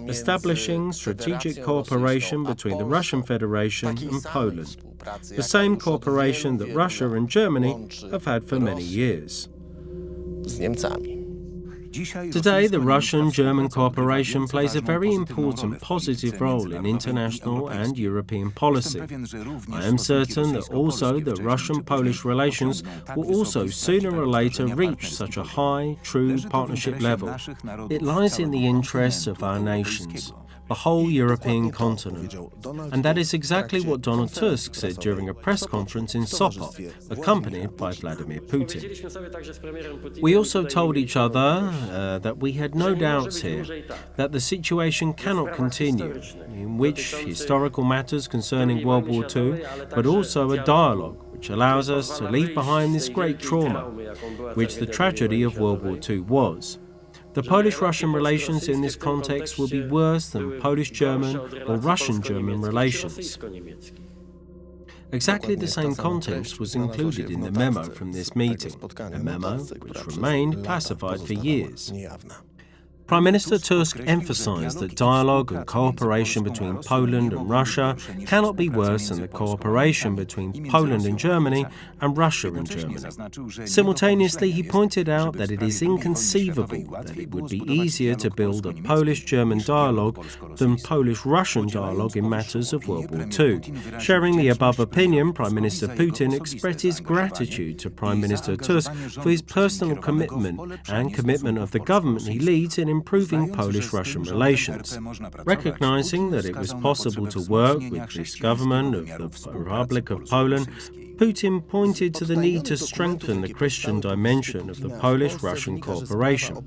establishing strategic cooperation between the Russian Federation and Poland, the same cooperation that Russia and Germany have had for many years. Today, the Russian-German cooperation plays a very important positive role in international and European policy. I am certain that also the Russian-Polish relations will also sooner or later reach such a high, true partnership level. It lies in the interests of our nations, the whole European continent. And that is exactly what Donald Tusk said during a press conference in Sopot, accompanied by Vladimir Putin. We also told each other that we had no doubts here that the situation cannot continue, in which historical matters concerning World War II, but also a dialogue which allows us to leave behind this great trauma, which the tragedy of World War II was. The Polish-Russian relations in this context will be worse than Polish-German or Russian-German relations. Exactly the same context was included in the memo from this meeting, a memo which remained classified for years. Prime Minister Tusk emphasised that dialogue and cooperation between Poland and Russia cannot be worse than the cooperation between Poland and Germany and Russia and Germany. Simultaneously, he pointed out that it is inconceivable that it would be easier to build a Polish-German dialogue than Polish-Russian dialogue in matters of World War II. Sharing the above opinion, Prime Minister Putin expressed his gratitude to Prime Minister Tusk for his personal commitment and commitment of the government he leads in improving Polish-Russian relations. Recognizing that it was possible to work with this government of the Republic of Poland, Putin pointed to the need to strengthen the Christian dimension of the Polish-Russian cooperation.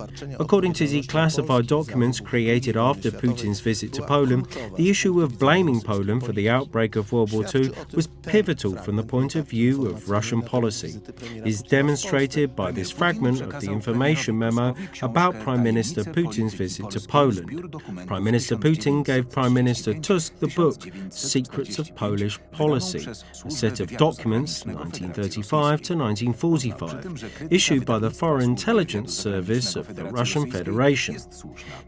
According to declassified documents created after Putin's visit to Poland, the issue of blaming Poland for the outbreak of World War II was pivotal from the point of view of Russian policy. It is demonstrated by this fragment of the information memo about Prime Minister Putin's visit to Poland. Prime Minister Putin gave Prime Minister Tusk the book Secrets of Polish Policy, a set of documents 1935 to 1945, issued by the Foreign Intelligence Service of the Russian Federation.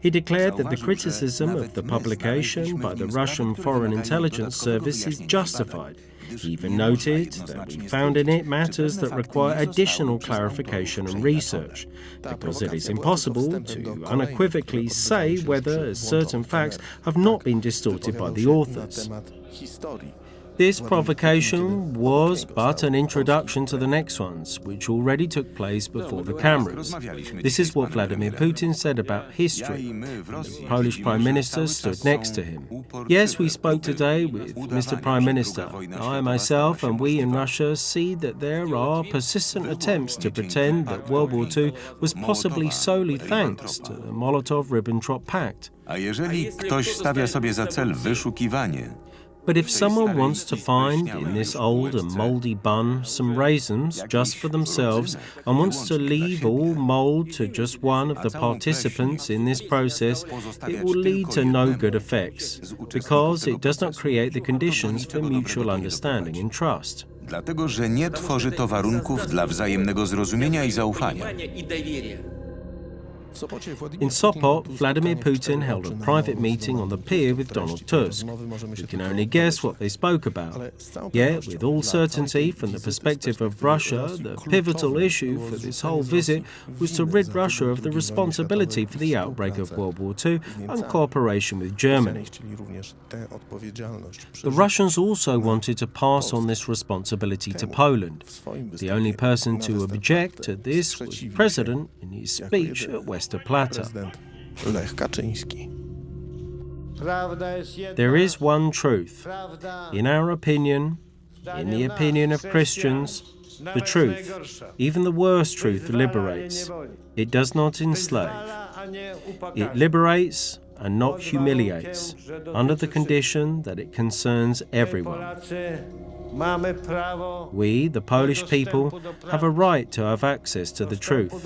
He declared that the criticism of the publication by the Russian Foreign Intelligence Service is justified. He even noted that we found in it matters that require additional clarification and research, because it is impossible to unequivocally say whether certain facts have not been distorted by the authors. This provocation was but an introduction to the next ones, which already took place before the cameras. This is what Vladimir Putin said about history, and the Polish Prime Minister stood next to him. Yes, we spoke today with Mr. Prime Minister. I myself and we in Russia see that there are persistent attempts to pretend that World War II was possibly solely thanks to the Molotov-Ribbentrop Pact. A jeżeli ktoś stawia sobie za cel wyszukiwanie, But if someone wants to find in this old and mouldy bun some raisins just for themselves and wants to leave all mould to just one of the participants in this process, it will lead to no good effects, because it does not create the conditions for mutual understanding and trust. dlatego że nie tworzy to warunków dla wzajemnego zrozumienia i zaufania. In Sopot, Vladimir Putin held a private meeting on the pier with Donald Tusk. We can only guess what they spoke about. Yet, with all certainty, from the perspective of Russia, the pivotal issue for this whole visit was to rid Russia of the responsibility for the outbreak of World War II and cooperation with Germany. The Russians also wanted to pass on this responsibility to Poland. The only person to object to this was the President in his speech at Westerplatte. There is one truth. In our opinion, in the opinion of Christians, the truth, even the worst truth, liberates. It does not enslave. It liberates and not humiliates, under the condition that it concerns everyone. We, the Polish people, have a right to have access to the truth.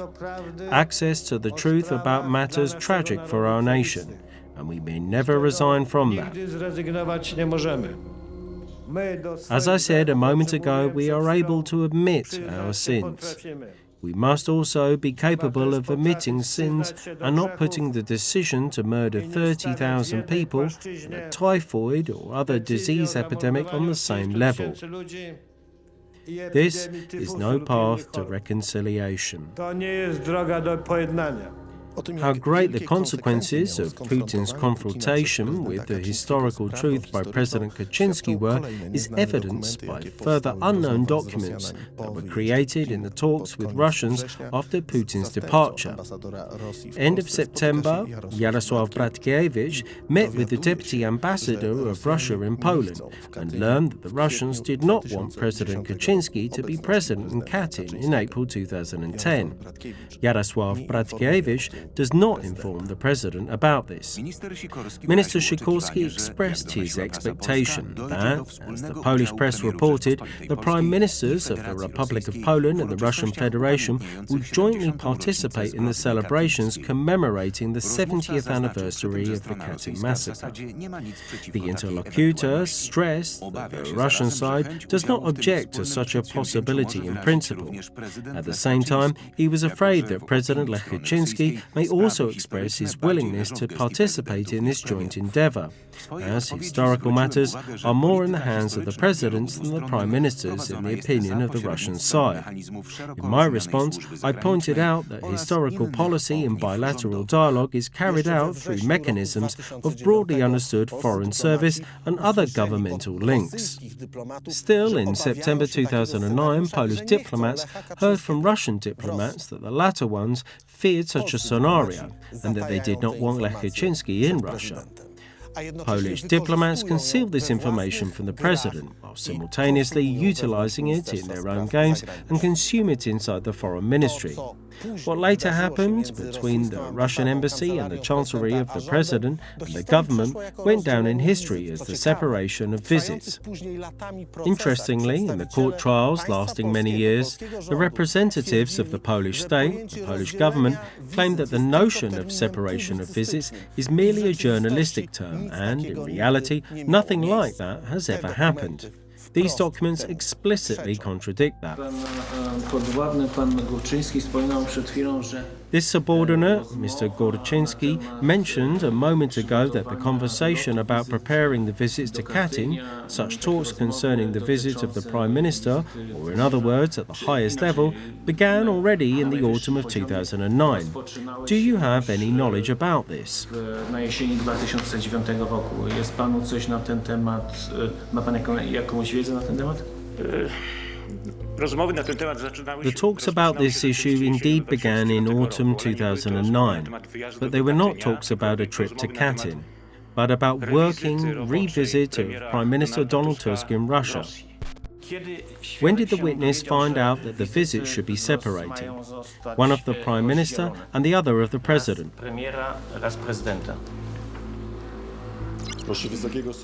Access to the truth about matters tragic for our nation, and we may never resign from that. As I said a moment ago, we are able to admit our sins. We must also be capable of admitting sins and not putting the decision to murder 30,000 people in a typhoid or other disease epidemic on the same level. This is no path to reconciliation. How great the consequences of Putin's confrontation with the historical truth by President Kaczynski were is evidenced by further unknown documents that were created in the talks with Russians after Putin's departure. End of September, Jarosław Bratkiewicz met with the deputy ambassador of Russia in Poland and learned that the Russians did not want President Kaczynski to be president in Katyn in April 2010. Jarosław Bratkiewicz does not inform the president about this. Minister Sikorski expressed his expectation that, as the Polish press reported, the prime ministers of the Republic of Poland and the Russian Federation would jointly participate in the celebrations commemorating the 70th anniversary of the Katyn massacre. The interlocutor stressed that the Russian side does not object to such a possibility in principle. At the same time, he was afraid that President Lech Kaczynski may also express his willingness to participate in this joint endeavour, as historical matters are more in the hands of the presidents than the prime ministers in the opinion of the Russian side. In my response, I pointed out that historical policy and bilateral dialogue is carried out through mechanisms of broadly understood foreign service and other governmental links. Still, in September 2009, Polish diplomats heard from Russian diplomats that the latter ones feared such a scenario and that they did not want Lech Kaczynski in Russia. Polish diplomats concealed this information from the president, while simultaneously utilising it in their own games and consume it inside the foreign ministry. What later happened between the Russian embassy and the chancellery of the president and the government went down in history as the separation of visits. Interestingly, in the court trials lasting many years, the representatives of the Polish state, the Polish government, claimed that the notion of separation of visits is merely a journalistic term and, in reality, nothing like that has ever happened. These documents explicitly contradict that. This subordinate, Mr. Gorczynski, mentioned a moment ago that the conversation about preparing the visits to Katyn, such talks concerning the visit of the Prime Minister, or in other words, at the highest level, began already in the autumn of 2009. Do you have any knowledge about this? Na jesieni 2009 roku. Jest panu coś na ten temat? Ma pan jakąś wiedzę na ten temat? The talks about this issue indeed began in autumn 2009, but they were not talks about a trip to Katyn, but about working revisit of Prime Minister Donald Tusk in Russia. When did the witness find out that the visits should be separated, one of the Prime Minister and the other of the President?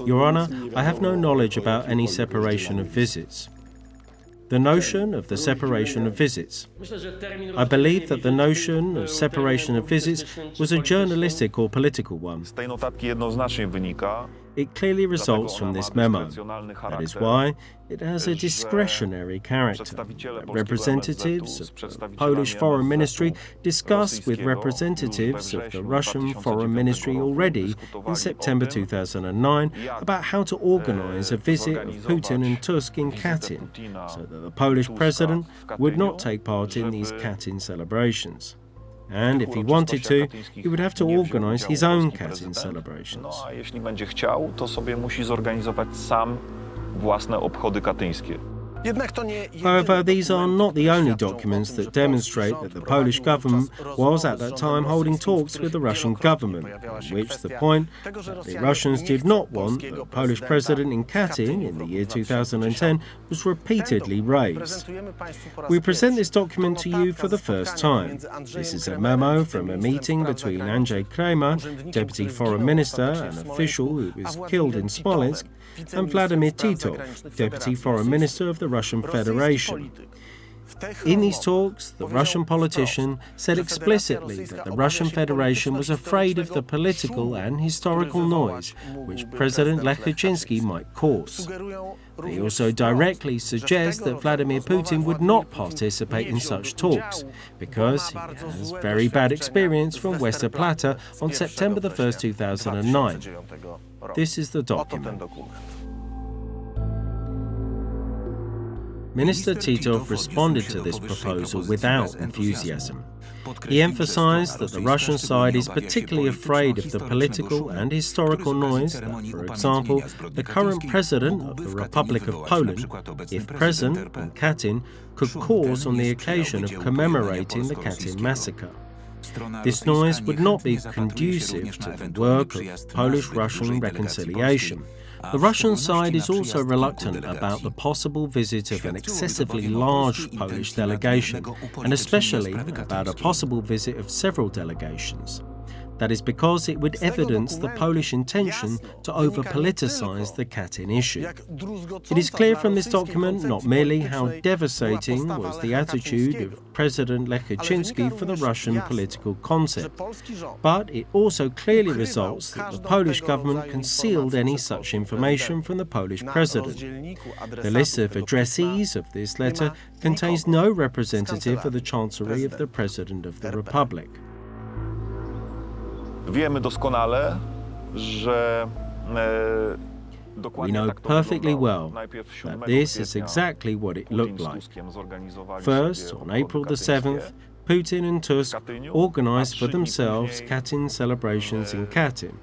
Your Honour, I have no knowledge about any separation of visits. The notion of the separation of visits. I believe that the notion of separation of visits was a journalistic or political one. Z tej notatki jednoznacznie wynika, It clearly results from this memo. That is why it has a discretionary character. Representatives of the Polish Foreign Ministry discussed with representatives of the Russian Foreign Ministry already in September 2009 about how to organize a visit of Putin and Tusk in Katyn, so that the Polish president would not take part in these Katyn celebrations. And if he wanted to, he would have to organize his own Katyn celebrations. No a jeśli będzie chciał, to sobie musi zorganizować sam własne obchody katyńskie. However, these are not the only documents that demonstrate that the Polish government was at that time holding talks with the Russian government, in which the point that the Russians did not want the Polish president in Katyn in the year 2010 was repeatedly raised. We present this document to you for the first time. This is a memo from a meeting between Andrzej Kramer, Deputy Foreign Minister and official who was killed in Smolensk, and Vladimir Titov, Deputy Foreign Minister of the Russian Federation. In these talks, the Russian politician said explicitly that the Russian Federation was afraid of the political and historical noise which President Lech Kaczynski might cause. They also directly suggest that Vladimir Putin would not participate in such talks because he has very bad experience from Westerplatte on September 1st, 2009. This is the document. Minister Titov responded to this proposal without enthusiasm. He emphasized that the Russian side is particularly afraid of the political and historical noise that, for example, the current president of the Republic of Poland, if present in Katyn, could cause on the occasion of commemorating the Katyn massacre. This noise would not be conducive to the work of Polish-Russian reconciliation. The Russian side is also reluctant about the possible visit of an excessively large Polish delegation, and especially about a possible visit of several delegations. That is because it would evidence the Polish intention to over-politicize the Katyn issue. It is clear from this document not merely how devastating was the attitude of President Lech Kaczynski for the Russian political concept, but it also clearly results that the Polish government concealed any such information from the Polish president. The list of addressees of this letter contains no representative of the Chancellery of the President of the Republic. Wiemy doskonale, że We know perfectly well that this is exactly what it looked like. First, on April the 7th, Putin and Tusk organized for themselves Katyn celebrations in Katyn.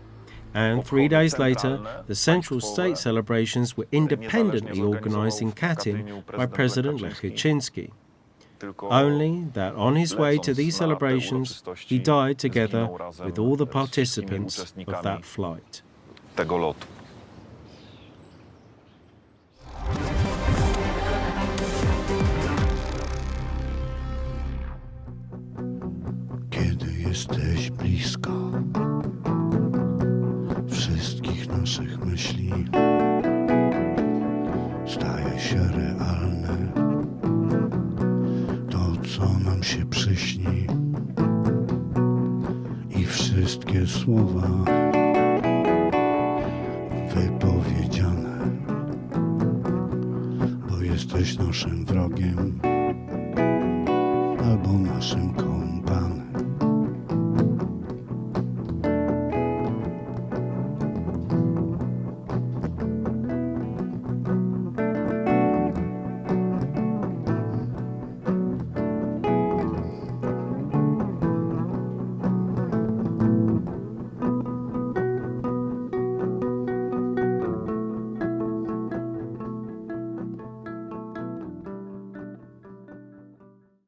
And 3 days later, the Central State celebrations were independently organized in Katyn by President Lech Kaczynski. Only that on his way to these celebrations, he died together with all the participants of that flight. Tego lotu. Kiedy jesteś blisko wszystkich naszych myśli, staje się realne to, co nam się przyśni, i wszystkie słowa wypowiedziane, bo jesteś naszym wrogiem albo naszym kolegą.